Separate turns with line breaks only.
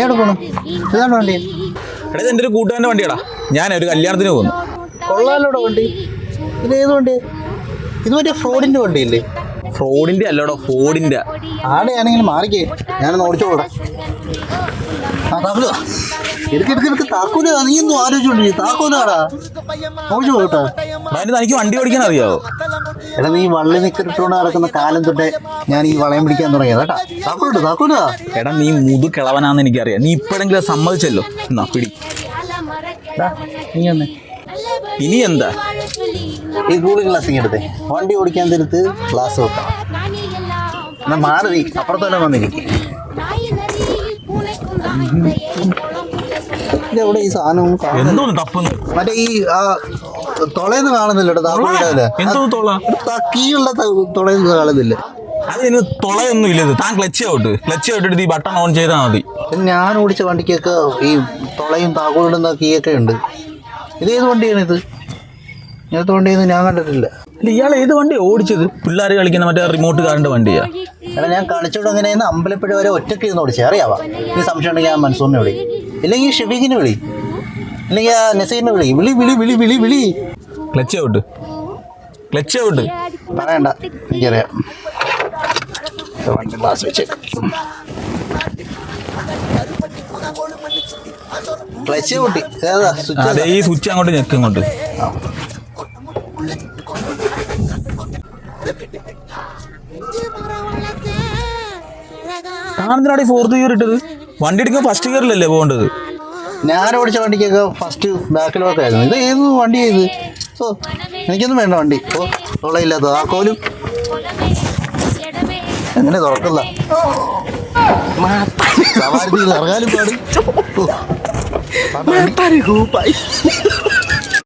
എവിടെ പോണു? ഇതാണ് വണ്ടി?
എടാ എൻ്റെ ഒരു കൂട്ടുകാരൻ്റെ വണ്ടിയാടാ. ഞാൻ ഒരു കല്യാണത്തിന് പോകുന്നു.
കൊള്ളാലോടെ വണ്ടി. ഇത് ഏത് വണ്ടി? ഇത് മറ്റേ ഫ്രോഡിന്റെ വണ്ടിയില്ലേ?
ഫ്രോഡിന്റെ അല്ലോടോ, ഫോർഡിന്റെ.
ആടെയാണെങ്കിലും മാറിക്കേ, ഞാനൊന്ന് ഓടിച്ചോടാ. എടുക്ക് താക്കൂല. നീ ഒന്നും ആലോചിച്ചോണ്ടിരിക്കും. താക്കൂലാടാ, ഓടിച്ചു പോകട്ടാ.
തനിക്ക് വണ്ടി ഓടിക്കാൻ അറിയാവോ?
എടാ, നീ വള്ളി നിക്കറിട്ടോണ്ട് നടക്കുന്ന കാലം തൊട്ടേ ഞാൻ ഈ വളയം പിടിക്കാൻ തുടങ്ങിയത് കേട്ടാ. താക്കൂല.
എടാ, നീ മുതു കിളവനാന്ന് എനിക്കറിയാം. നീ ഇപ്പോഴെങ്കിലും സമ്മതിച്ചല്ലോ. എന്നാ പിടി.
നീ ഒന്ന്
ഇനി എന്താ
ഈ കൂളിംഗ് ഗ്ലാസ് എടുത്തേ. വണ്ടി ഓടിക്കാൻ തരുത്ത് ഗ്ലാസ് വെക്കാം. എന്നാ മാറി നീ അപ്പുറത്തോടെ വന്നിരിക്കും. ഇതെവിടെ ഈ സാധനം? മറ്റേ ഈ തുളയെന്ന് കാണുന്നില്ല. കീയുള്ള തുളയെന്ന് കാണുന്നില്ല.
അതിന് തുളയൊന്നും ഇല്ല. താൻ ക്ലച്ച് ഔട്ട് ഈ ബട്ടൺ ഓൺ ചെയ്താൽ മതി.
ഞാൻ ഓടിച്ച വണ്ടിക്കൊക്കെ ഈ തുളയും താക്കോലിടുന്ന കീയൊക്കെ ഉണ്ട്. ഇതേത് വണ്ടിയാണിത്? ഇങ്ങനത്തെ വണ്ടിയൊന്നും ഞാൻ കണ്ടിട്ടില്ല.
ഇയാൾ ഏത് വണ്ടി ഓടിച്ചത്? പിള്ളേർ കളിക്കുന്ന മറ്റേ റിമോട്ട് കാറിന്റെ വണ്ടിയാ.
എടാ, ഞാൻ കളിച്ചോണ്ട് അങ്ങനെയെന്ന് അമ്പലപ്പുഴ വരെ ഒറ്റയ്ക്ക് ഇരുന്ന് ഓടിച്ചേ. അറിയാവാ? ഈ സംശയം ഉണ്ടെങ്കിൽ ഞാൻ മൻസൂറിനെ വിളി, ഇല്ലെങ്കിൽ ഷെഫീഖിനെ വിളി, ഇല്ലെങ്കിൽ നസീറിനെ വിളി.
ക്ലച്ച് ഔട്ട്
പറയണ്ട, എനിക്കറിയാം. ഗ്ലാസ് വെച്ചേക്കാം. ക്ലച്ച് കൂട്ടി.
അതെ, ഈ സ്വിച്ച് അങ്ങോട്ട് ഞെക്ക്. ഇങ്ങോട്ട് കാണുന്നതിനാണ് ഈ ഫോർത്ത് ഗിയർ ഇട്ടത്. വണ്ടി എടുക്കുമ്പോൾ ഫസ്റ്റ് ഗിയറിലല്ലേ പോകേണ്ടത്?
ഞാൻ ഓടിച്ച വണ്ടിക്കൊക്കെ ഫസ്റ്റ് ബാക്കിലോട്ട് ആയിരുന്നു. ഇത് ഏത് വണ്ടിയാ ഇത്? ഓ, എനിക്കൊന്നും വേണ്ട വണ്ടി. ഓ, തൊള്ളയില്ലാത്ത താക്കോലും എങ്ങനെ തുറക്കില്ല. സവാരി ഇറങ്ങാനും പാട്.